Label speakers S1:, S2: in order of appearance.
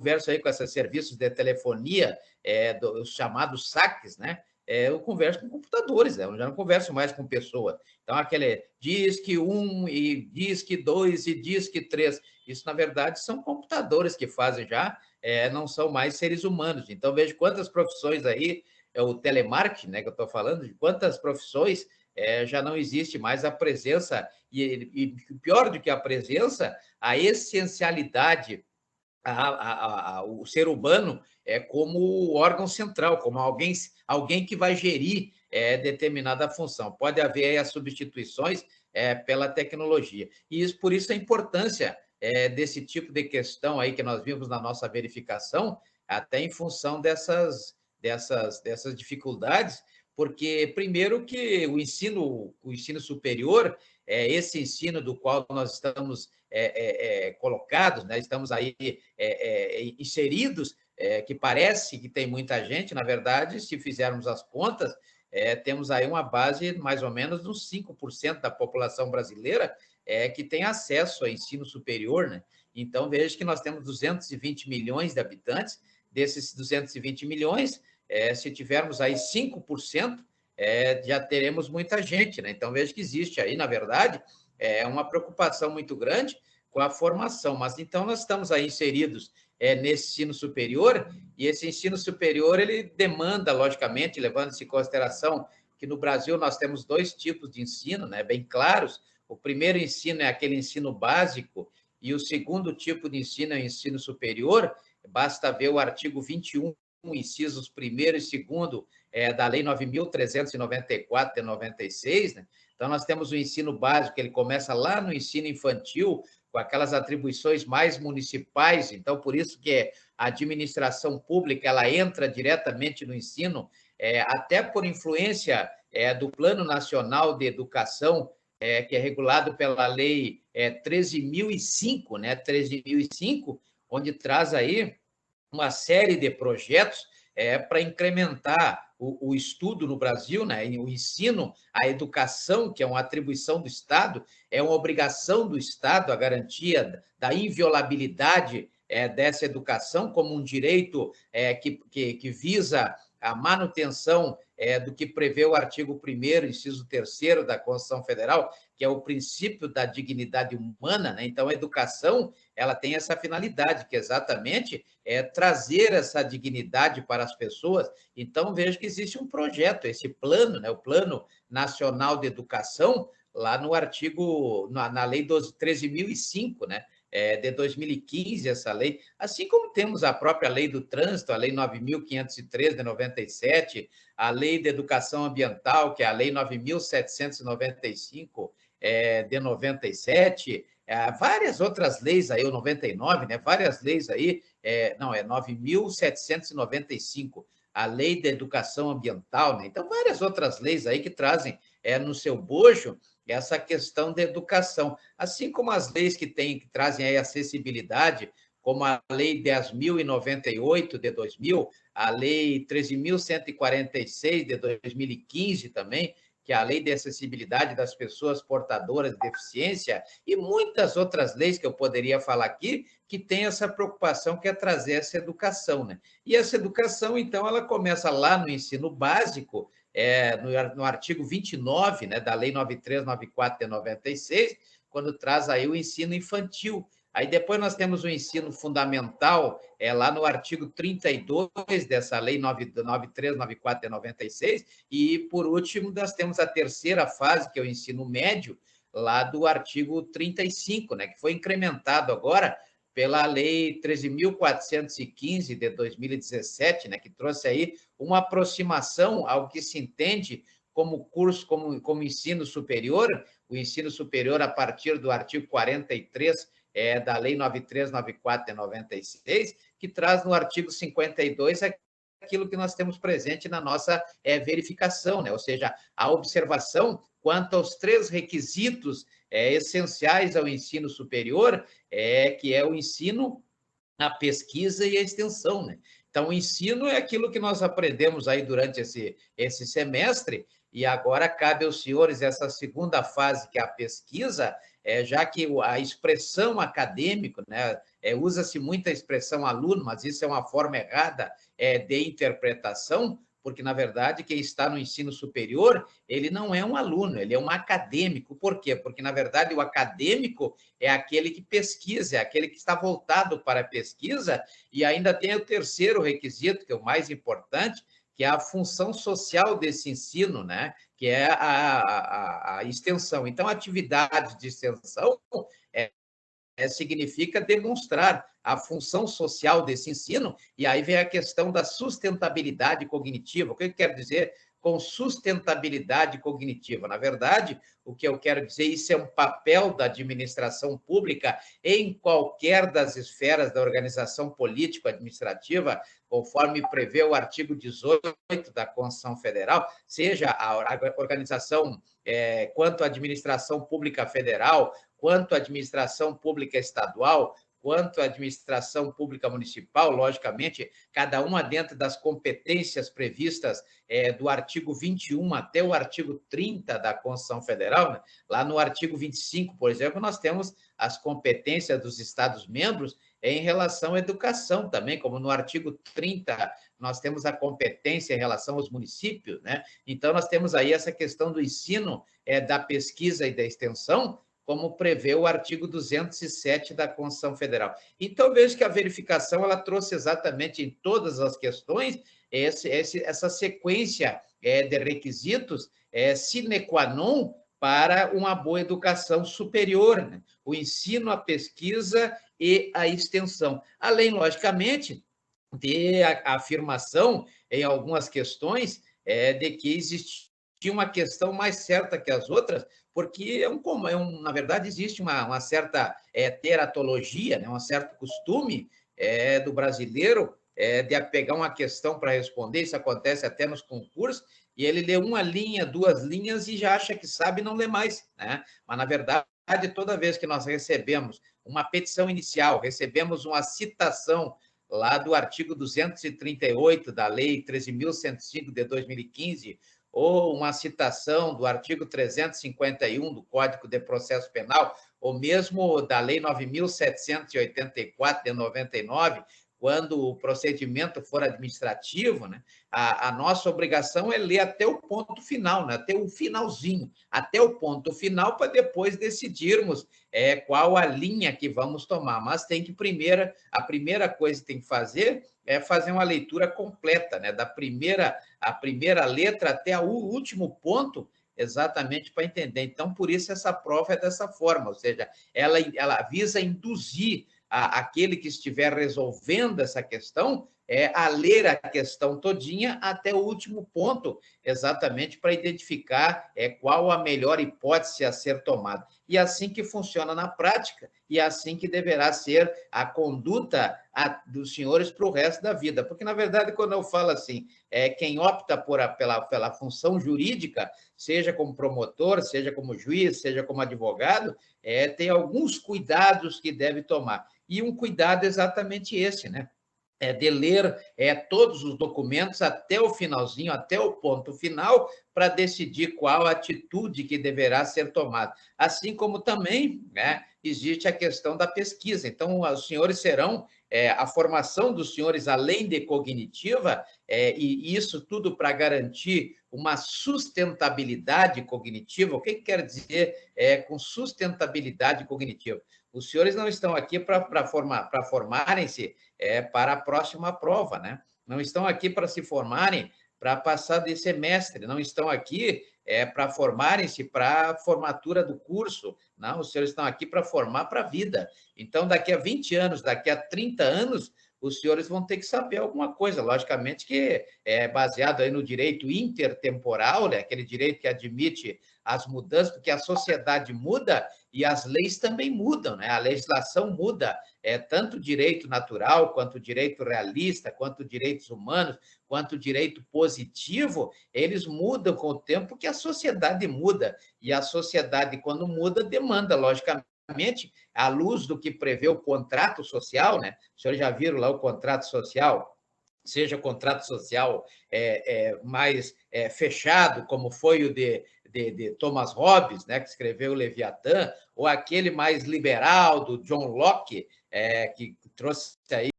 S1: converso aí com esses serviços de telefonia, os chamados saques, né? Eu converso com computadores, né? Eu já não converso mais com pessoa. Então, aquele Disque 1 e Disque 2 e Disque 3, isso, na verdade, são computadores que fazem já, não são mais seres humanos. Então, vejo quantas profissões aí, o telemarketing, né, que eu estou falando, de quantas profissões já não existe mais a presença, e pior do que a presença, a essencialidade, o ser humano como órgão central, como alguém que vai gerir determinada função. Pode haver aí as substituições pela tecnologia. E isso, por isso a importância desse tipo de questão aí que nós vimos na nossa verificação, até em função dessas dificuldades, porque, primeiro, que o ensino superior, esse ensino do qual nós estamos colocados, né? Estamos aí inseridos, que parece que tem muita gente, na verdade, se fizermos as contas, temos aí uma base mais ou menos de uns 5% da população brasileira que tem acesso a ensino superior, né? Então, veja que nós temos 220 milhões de habitantes, desses 220 milhões, se tivermos aí 5%, já teremos muita gente, né? Então, veja que existe aí, na verdade, uma preocupação muito grande com a formação. Mas, então, nós estamos aí inseridos nesse ensino superior, e esse ensino superior, ele demanda, logicamente, levando-se em consideração que no Brasil nós temos dois tipos de ensino, né, bem claros. O primeiro ensino é aquele ensino básico, e o segundo tipo de ensino é o ensino superior. Basta ver o artigo 21, incisos 1º e 2º da Lei 9.394 de 96, né? Então, nós temos o ensino básico, ele começa lá no ensino infantil, com aquelas atribuições mais municipais. Então, por isso que a administração pública ela entra diretamente no ensino, até por influência do Plano Nacional de Educação, que é regulado pela Lei 13.005, né? 13.005, onde traz aí uma série de projetos para incrementar o estudo no Brasil, né? O ensino, a educação, que é uma atribuição do Estado, é uma obrigação do Estado a garantia da inviolabilidade dessa educação como um direito que visa a manutenção do que prevê o artigo 1º, inciso 3º da Constituição Federal, que é o princípio da dignidade humana, né? Então, a educação ela tem essa finalidade, que exatamente é trazer essa dignidade para as pessoas. Então, vejo que existe um projeto, esse plano, né, o Plano Nacional de Educação, lá no artigo, na Lei 13.005, né, de 2015, essa lei, assim como temos a própria Lei do Trânsito, a Lei 9.503 de 97, a Lei de Educação Ambiental, que é a Lei 9.795 de 97, várias outras leis aí, o 99, né? Várias leis aí, não, é 9.795, a Lei da Educação Ambiental, né? Então, várias outras leis aí que trazem no seu bojo essa questão da educação, assim como as leis que trazem aí acessibilidade, como a Lei 10.098 de 2000, a Lei 13.146 de 2015 também, que é a Lei de Acessibilidade das Pessoas Portadoras de Deficiência, e muitas outras leis que eu poderia falar aqui, que tem essa preocupação que é trazer essa educação, né? E essa educação, então, ela começa lá no ensino básico, no artigo 29, né, da Lei 9.394 de 96, quando traz aí o ensino infantil. Aí depois nós temos o ensino fundamental, lá no artigo 32 dessa Lei 9.394 de 96, e, por último, nós temos a terceira fase, que é o ensino médio, lá do artigo 35, né, que foi incrementado agora pela Lei 13.415 de 2017, né, que trouxe aí uma aproximação ao que se entende como curso, como ensino superior, o ensino superior a partir do artigo 43 da Lei 9.394 de 96, que traz no artigo 52 aquilo que nós temos presente na nossa verificação, né? Ou seja, a observação quanto aos 3 requisitos essenciais ao ensino superior, que é o ensino, a pesquisa e a extensão, né? Então, o ensino é aquilo que nós aprendemos aí durante esse semestre, E agora cabe aos senhores essa segunda fase, que é a pesquisa, já que a expressão acadêmico, né, usa-se muito a expressão aluno, mas isso é uma forma errada de interpretação, porque, na verdade, quem está no ensino superior, ele não é um aluno, ele é um acadêmico. Por quê? Porque, na verdade, o acadêmico é aquele que pesquisa, é aquele que está voltado para a pesquisa, e ainda tem o terceiro requisito, que é o mais importante, que é a função social desse ensino, né? Que é a extensão. Então, a atividade de extensão significa demonstrar a função social desse ensino, e aí vem a questão da sustentabilidade cognitiva. O que eu quero dizer com sustentabilidade cognitiva? Na verdade, o que eu quero dizer, isso é um papel da administração pública em qualquer das esferas da organização político-administrativa, conforme prevê o artigo 18 da Constituição Federal, seja a organização quanto à administração pública federal, quanto à administração pública estadual, quanto à administração pública municipal, logicamente, cada uma dentro das competências previstas do artigo 21 até o artigo 30 da Constituição Federal. Né? Lá no artigo 25, por exemplo, nós temos as competências dos Estados-membros em relação à educação também, como no artigo 30 nós temos a competência em relação aos municípios, né? Então, nós temos aí essa questão do ensino, da pesquisa e da extensão, como prevê o artigo 207 da Constituição Federal. Então, vejo que a verificação ela trouxe exatamente em todas as questões essa sequência de requisitos sine qua non para uma boa educação superior, né? O ensino, a pesquisa e a extensão. Além, logicamente, de a afirmação em algumas questões de que existia uma questão mais certa que as outras, porque na verdade, existe uma certa teratologia, né, um certo costume do brasileiro de pegar uma questão para responder, isso acontece até nos concursos, e ele lê uma linha, duas linhas e já acha que sabe e não lê mais, né? Mas, na verdade, toda vez que nós recebemos uma petição inicial, recebemos uma citação lá do artigo 238 da Lei 13.105 de 2015, ou uma citação do artigo 351 do Código de Processo Penal, ou mesmo da Lei 9.784 de 99, quando o procedimento for administrativo, né, a nossa obrigação é ler até o ponto final, né, até o finalzinho, até o ponto final, para depois decidirmos qual a linha que vamos tomar. Mas tem que a primeira coisa que tem que fazer é fazer uma leitura completa, né, a primeira letra até o último ponto, exatamente para entender. Então, por isso essa prova é dessa forma, ou seja, ela visa induzir aquele que estiver resolvendo essa questão a ler a questão todinha até o último ponto, exatamente para identificar qual a melhor hipótese a ser tomada. E assim que funciona na prática, e assim que deverá ser a conduta dos senhores para o resto da vida. Porque, na verdade, quando eu falo assim, quem opta pela função jurídica, seja como promotor, seja como juiz, seja como advogado, tem alguns cuidados que deve tomar. E um cuidado é exatamente esse, né? De ler todos os documentos até o finalzinho, até o ponto final, para decidir qual atitude que deverá ser tomada. Assim como também, né, existe a questão da pesquisa. Então, os senhores serão, a formação dos senhores, além de cognitiva, e isso tudo para garantir uma sustentabilidade cognitiva. O que quer dizer com sustentabilidade cognitiva? Os senhores não estão aqui para formarem-se para a próxima prova, né? Não estão aqui para se formarem para passar de semestre, não estão aqui para formarem-se para a formatura do curso, não, os senhores estão aqui para formar para a vida. Então, daqui a 20 anos, daqui a 30 anos, os senhores vão ter que saber alguma coisa, logicamente que é baseado aí no direito intertemporal, né? Aquele direito que admite as mudanças, porque a sociedade muda e as leis também mudam, né? A legislação muda, tanto o direito natural, quanto o direito realista, quanto direitos humanos, quanto o direito positivo, eles mudam com o tempo, porque a sociedade muda, e a sociedade, quando muda, demanda, logicamente, à luz do que prevê o contrato social, né? Os senhores já viram lá o contrato social seja contrato social mais fechado, como foi o de Thomas Hobbes, né, que escreveu o Leviatã, ou aquele mais liberal do John Locke, que trouxe aí